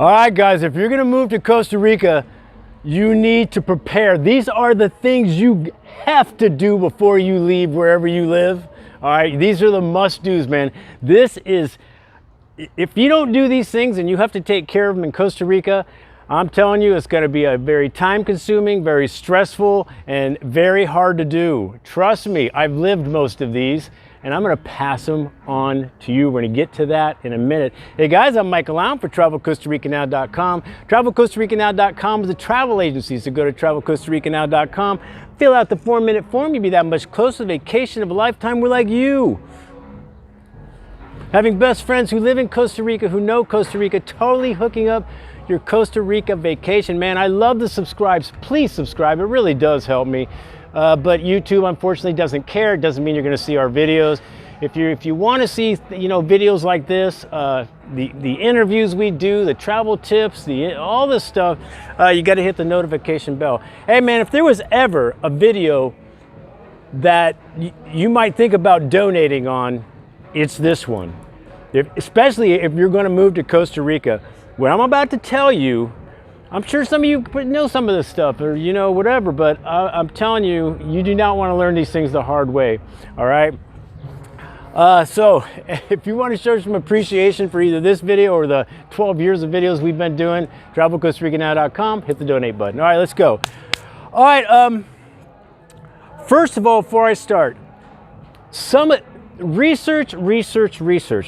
All right, guys, if you're gonna move to Costa Rica, you need to prepare. These are the things you have to do before you leave wherever you live. All right, these are the must-dos, man. This is, if you don't do these things and you have to take care of them in Costa Rica, I'm telling you, it's gonna be a very time-consuming, very stressful, and very hard to do. Trust me, I've lived most of these, and I'm gonna pass them on to you. We're gonna get to that in a minute. Hey guys, I'm Michael Allen for TravelCostaRicaNow.com. TravelCostaRicaNow.com is a travel agency, so go to TravelCostaRicaNow.com, fill out the 4-minute form, you'll be that much closer to vacation of a lifetime. We're like you. Having best friends who live in Costa Rica, who know Costa Rica, totally hooking up your Costa Rica vacation. Man, I love the subscribes. Please subscribe, it really does help me. But YouTube unfortunately doesn't care. It doesn't mean you're going to see our videos. If you want to see, videos like this, the interviews we do, the travel tips, all this stuff, you got to hit the notification bell. Hey man, if there was ever a video that you might think about donating on, it's this one. Especially if you're going to move to Costa Rica. What I'm about to tell you, I'm sure some of you know some of this stuff or whatever, but I'm telling you, you do not want to learn these things the hard way, all right? So if you want to show some appreciation for either this video or the 12 years of videos we've been doing, TravelCostaRicaNow.com, hit the donate button. All right, let's go. All right, first of all, before I start, research.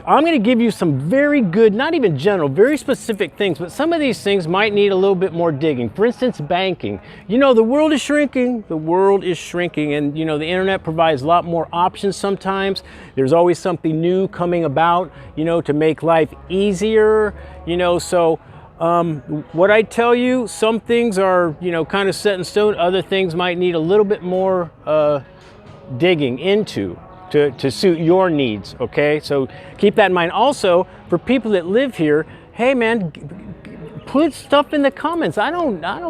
I'm going to give you some very good, not even general, very specific things, but some of these things might need a little bit more digging. For instance, banking. The world is shrinking. The world is shrinking, and the internet provides a lot more options sometimes. There's always something new coming about, to make life easier, so what I tell you, some things are, kind of set in stone. Other things might need a little bit more digging into to suit your needs, okay? So keep that in mind. Also, for people that live here, hey man, put stuff in the comments. I'm not,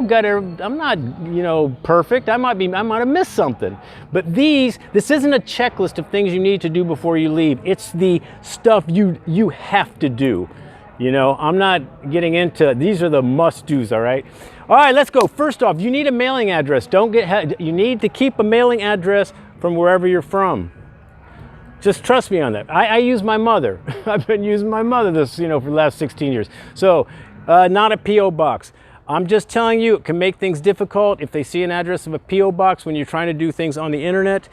perfect. I might have missed something. But this isn't a checklist of things you need to do before you leave. It's the stuff you have to do. I'm not getting into, these are the must-dos, all right? All right, let's go. First off, you need a mailing address. You need to keep a mailing address from wherever you're from. Just trust me on that. I use my mother. I've been using my mother for the last 16 years. So not a P.O. box. I'm just telling you, it can make things difficult if they see an address of a P.O. box when you're trying to do things on the internet.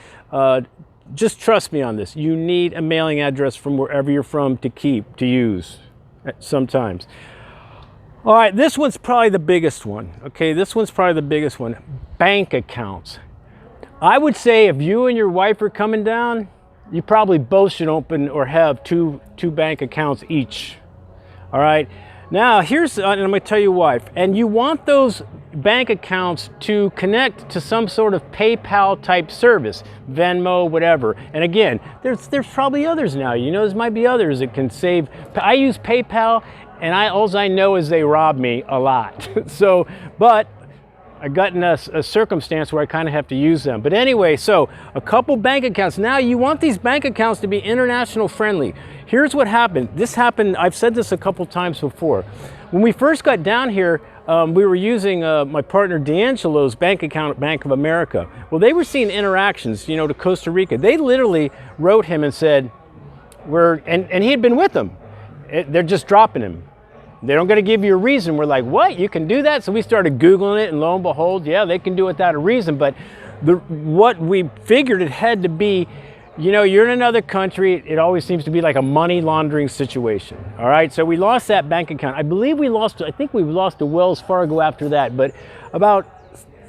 Just trust me on this. You need a mailing address from wherever you're from to use sometimes. All right, this one's probably the biggest one. Okay, this one's probably the biggest one. Bank accounts. I would say if you and your wife are coming down, you probably both should open or have two bank accounts each. All right. Now and I'm going to tell you why. And you want those bank accounts to connect to some sort of PayPal type service, Venmo, whatever. And again, there's probably others now. There might be others that can save. I use PayPal, and all I know is they rob me a lot. But I got in a circumstance where I kind of have to use them. But anyway, so a couple bank accounts. Now you want these bank accounts to be international friendly. Here's what happened. This happened, I've said this a couple times before. When we first got down here, we were using my partner D'Angelo's bank account at Bank of America. Well, they were seeing interactions, to Costa Rica. They literally wrote him and said, and he had been with them. They're just dropping him. They don't got to give you a reason. We're like, what? You can do that? So we started Googling it, and lo and behold, yeah, they can do it without a reason. But what we figured it had to be, you're in another country. It always seems to be like a money laundering situation. All right, so we lost that bank account. I think we lost to Wells Fargo after that. But about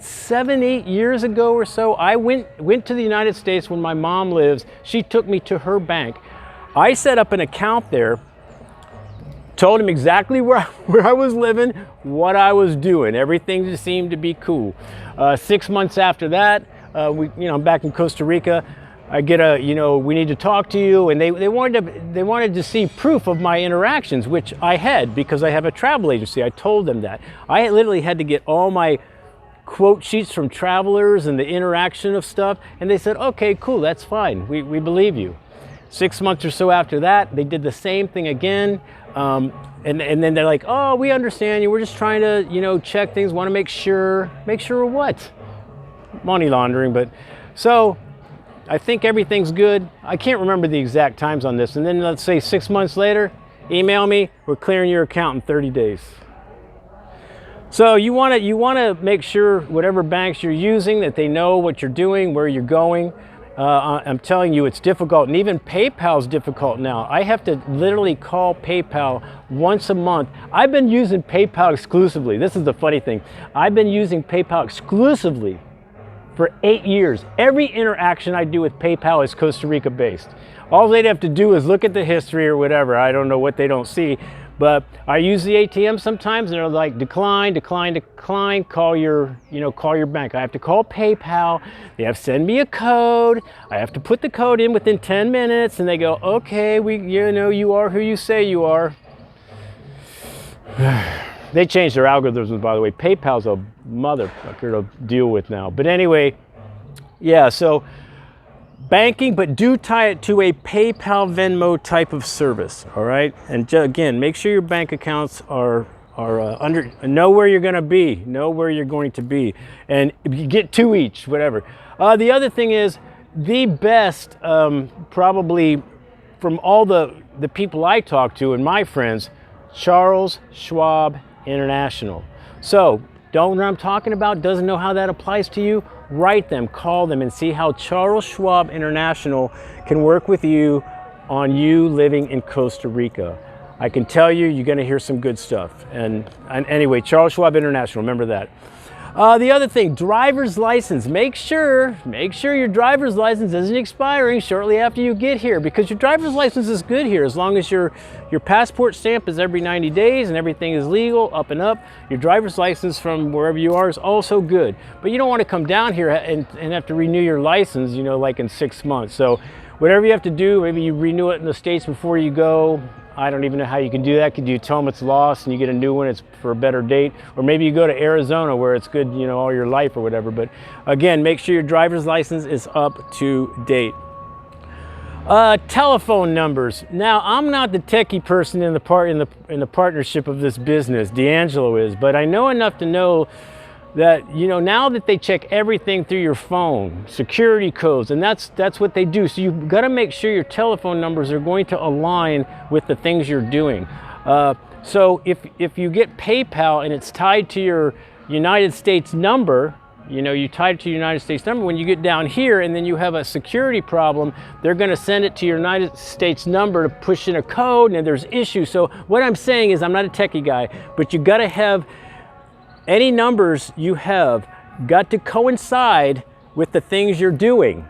7-8 years ago or so, I went to the United States when my mom lives. She took me to her bank. I set up an account there. Told him exactly where I was living, what I was doing. Everything just seemed to be cool. 6 months after that, I'm back in Costa Rica. I get we need to talk to you, and they wanted to see proof of my interactions, which I had because I have a travel agency. I told them that. I literally had to get all my quote sheets from travelers and the interaction of stuff, and they said, okay, cool, that's fine. We believe you. 6 months or so after that, they did the same thing again. and then they're like, oh, we understand you. We're just trying to, you know, check things. Want to make sure what? Money laundering. But so I think everything's good. I can't remember the exact times on this. And then let's say 6 months later, email me. We're clearing your account in 30 days. So you want to make sure whatever banks you're using that they know what you're doing, where you're going. I'm telling you, it's difficult, and even PayPal's difficult now. I have to literally call PayPal once a month. I've been using PayPal exclusively. This is the funny thing. I've been using PayPal exclusively for 8 years. Every interaction I do with PayPal is Costa Rica based. All they'd have to do is look at the history or whatever. I don't know what they don't see. But I use the ATM sometimes and they're like, decline, decline, decline, call your bank. I have to call PayPal. They have to send me a code. I have to put the code in within 10 minutes and they go, okay, you are who you say you are. They changed their algorithms, by the way. PayPal's a motherfucker to deal with now. But anyway, yeah, so banking, but do tie it to a PayPal, Venmo type of service, all right? And again, make sure your bank accounts are know where you're gonna be, know where you're going to be, and get two each, whatever. The other thing is, the best, probably from all the people I talk to and my friends, Charles Schwab International. So, don't know what I'm talking about, doesn't know how that applies to you, write them, call them, and see how Charles Schwab International can work with you on you living in Costa Rica. I can tell you, you're gonna hear some good stuff. And anyway, Charles Schwab International, remember that. The other thing, driver's license. Make sure your driver's license isn't expiring shortly after you get here, because your driver's license is good here as long as your passport stamp is every 90 days and everything is legal, up and up. Your driver's license from wherever you are is also good. But you don't want to come down here and have to renew your license, you know, like in 6 months. So whatever you have to do, maybe you renew it in the States before you go. I don't even know how you can do that. Could you tell them it's lost and you get a new one, it's for a better date? Or maybe you go to Arizona where it's good, you know, all your life or whatever. But again, make sure your driver's license is up to date. Telephone numbers. Now, I'm not the techie person in the partnership of this business. D'Angelo is, but I know enough to know that, you know, now that they check everything through your phone, security codes, and that's what they do. So you've got to make sure your telephone numbers are going to align with the things you're doing. So if you get PayPal and it's tied to your United States number, you know, you tied it to your United States number, when you get down here and then you have a security problem, they're going to send it to your United States number to push in a code, and there's issues. So what I'm saying is, I'm not a techie guy, but you got to have any numbers you have got to coincide with the things you're doing,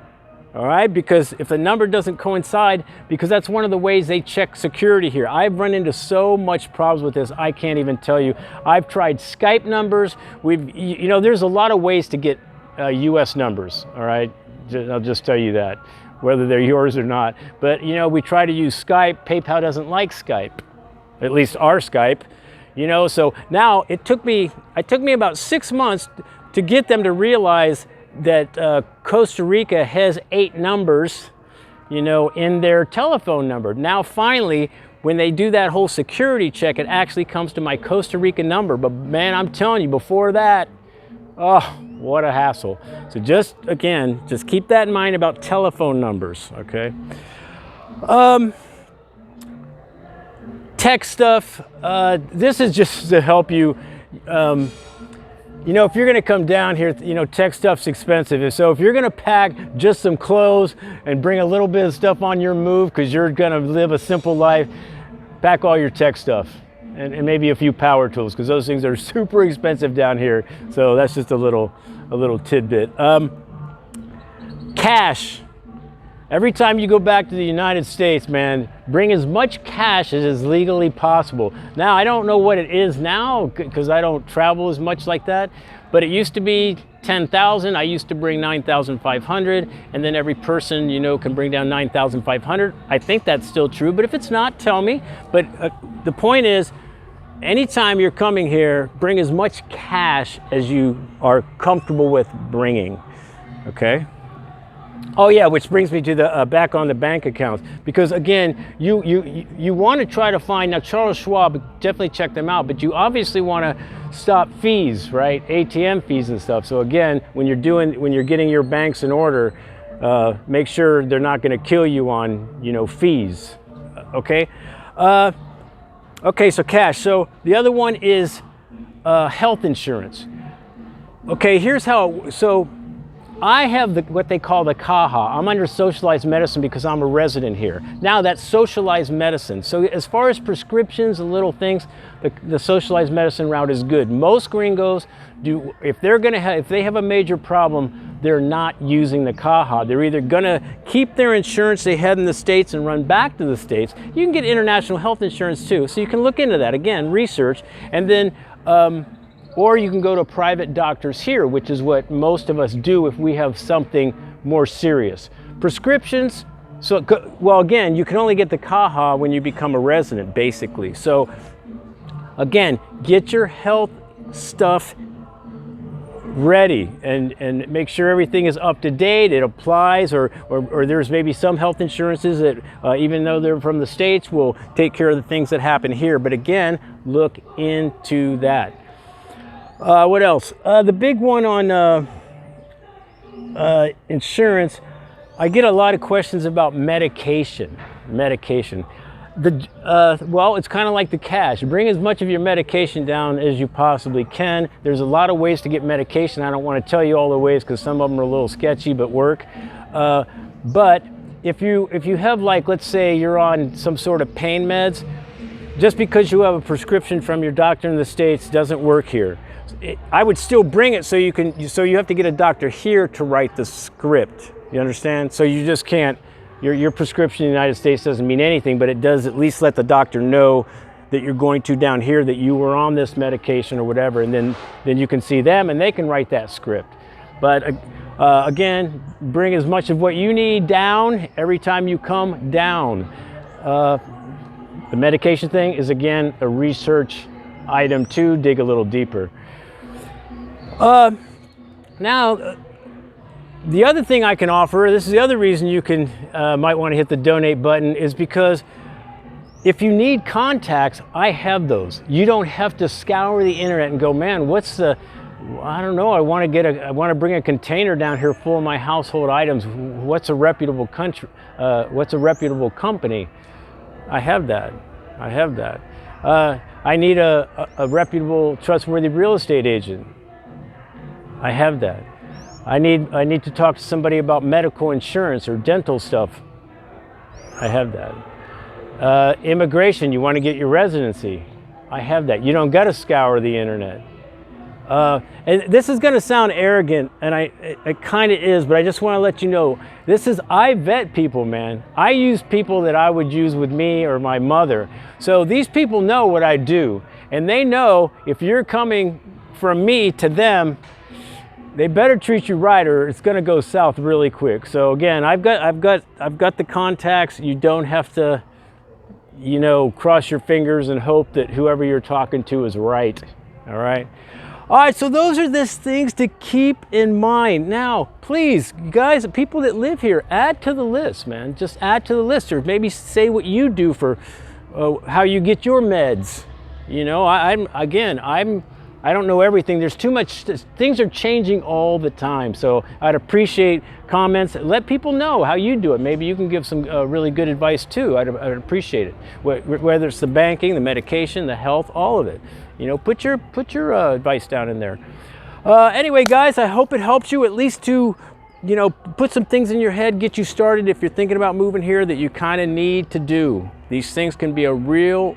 all right? Because if the number doesn't coincide, because that's one of the ways they check security here. I've run into so much problems with this, I can't even tell you. I've tried Skype numbers. You know, there's a lot of ways to get US numbers, all right? I'll just tell you that, whether they're yours or not. But, you know, we try to use Skype. PayPal doesn't like Skype, at least our Skype. You know, so now it took me about 6 months to get them to realize that Costa Rica has 8 numbers, you know, in their telephone number. Now finally, when they do that whole security check, it actually comes to my Costa Rica number. But man, I'm telling you, before that, oh, what a hassle. So just keep that in mind about telephone numbers, okay? Tech stuff, this is just to help you, you know, if you're gonna come down here, you know, tech stuff's expensive. So if you're gonna pack just some clothes and bring a little bit of stuff on your move because you're gonna live a simple life, pack all your tech stuff and maybe a few power tools, because those things are super expensive down here. So that's just a little tidbit. Cash. Every time you go back to the United States, man, bring as much cash as is legally possible. Now, I don't know what it is now because I don't travel as much like that, but it used to be 10,000. I used to bring 9,500, and then every person, you know, can bring down 9,500. I think that's still true, but if it's not, tell me. But the point is, anytime you're coming here, bring as much cash as you are comfortable with bringing, okay? Oh yeah, which brings me to the back on the bank accounts, because again, you want to try to find, now Charles Schwab, definitely check them out, but you obviously want to stop fees, right? ATM fees and stuff. So again, when you're getting your banks in order, make sure they're not going to kill you on, you know, fees. Okay. Okay, so cash. So the other one is health insurance. Okay, here's how. So I have what they call the CAJA. I'm under socialized medicine because I'm a resident here. Now that's socialized medicine. So as far as prescriptions and little things, the socialized medicine route is good. Most gringos do, if they have a major problem, they're not using the CAJA. They're either gonna keep their insurance they had in the States and run back to the States. You can get international health insurance too. So you can look into that. Again, research, and then, or you can go to private doctors here, which is what most of us do if we have something more serious. Prescriptions, so, well, again, you can only get the CAJA when you become a resident, basically. So, again, get your health stuff ready and make sure everything is up to date, it applies, or there's maybe some health insurances that, even though they're from the States, will take care of the things that happen here. But again, look into that. What else? The big one on insurance, I get a lot of questions about medication. Well, it's kind of like the cash. Bring as much of your medication down as you possibly can. There's a lot of ways to get medication. I don't want to tell you all the ways because some of them are a little sketchy but work. But if you have, like, let's say you're on some sort of pain meds, just because you have a prescription from your doctor in the States doesn't work here. I would still bring it, so you have to get a doctor here to write the script. You understand? So you just can't, your prescription in the United States doesn't mean anything, but it does at least let the doctor know that you're going to down here, that you were on this medication or whatever, and then you can see them and they can write that script. But again, bring as much of what you need down every time you come down. The medication thing is, again, a research item too. Dig a little deeper. Now, the other thing I can offer, this is the other reason you can might want to hit the donate button, is because if you need contacts, I have those. You don't have to scour the internet and go, man, what's the, I don't know, I want to bring a container down here full of my household items. What's a reputable what's a reputable company? I have that. I need a reputable, trustworthy real estate agent. I have that. I need to talk to somebody about medical insurance or dental stuff. I have that. Immigration, you want to get your residency. I have that. You don't got to scour the internet. And this is going to sound arrogant, and it kind of is, but I just want to let you know, I vet people, man. I use people that I would use with me or my mother. So these people know what I do, and they know if you're coming from me to them, they better treat you right, or it's going to go south really quick. So again, I've got the contacts. You don't have to, you know, cross your fingers and hope that whoever you're talking to is right. All right. All right, so those are the things to keep in mind. Now, please, guys, people that live here, add to the list, man. Just add to the list, or maybe say what you do for how you get your meds. You know, I don't know everything. There's too much, things are changing all the time. So I'd appreciate comments. Let people know how you do it. Maybe you can give some really good advice too. I'd appreciate it. Whether it's the banking, the medication, the health, all of it. You know, put your advice down in there. Anyway, guys, I hope it helps you at least to, you know, put some things in your head, get you started if you're thinking about moving here that you kind of need to do. These things can be a real,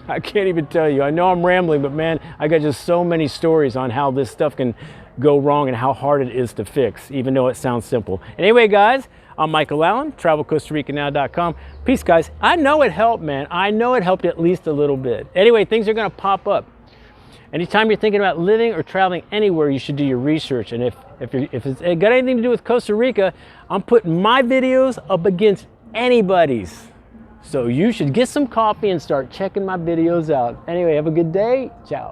I can't even tell you. I know I'm rambling, but man, I got just so many stories on how this stuff can go wrong and how hard it is to fix, even though it sounds simple. Anyway, guys, I'm Michael Allen, TravelCostaRicaNow.com. Peace, guys. I know it helped, man. I know it helped at least a little bit. Anyway, things are going to pop up. Anytime you're thinking about living or traveling anywhere, you should do your research. And if it's got anything to do with Costa Rica, I'm putting my videos up against anybody's. So you should get some coffee and start checking my videos out. Anyway, have a good day. Ciao.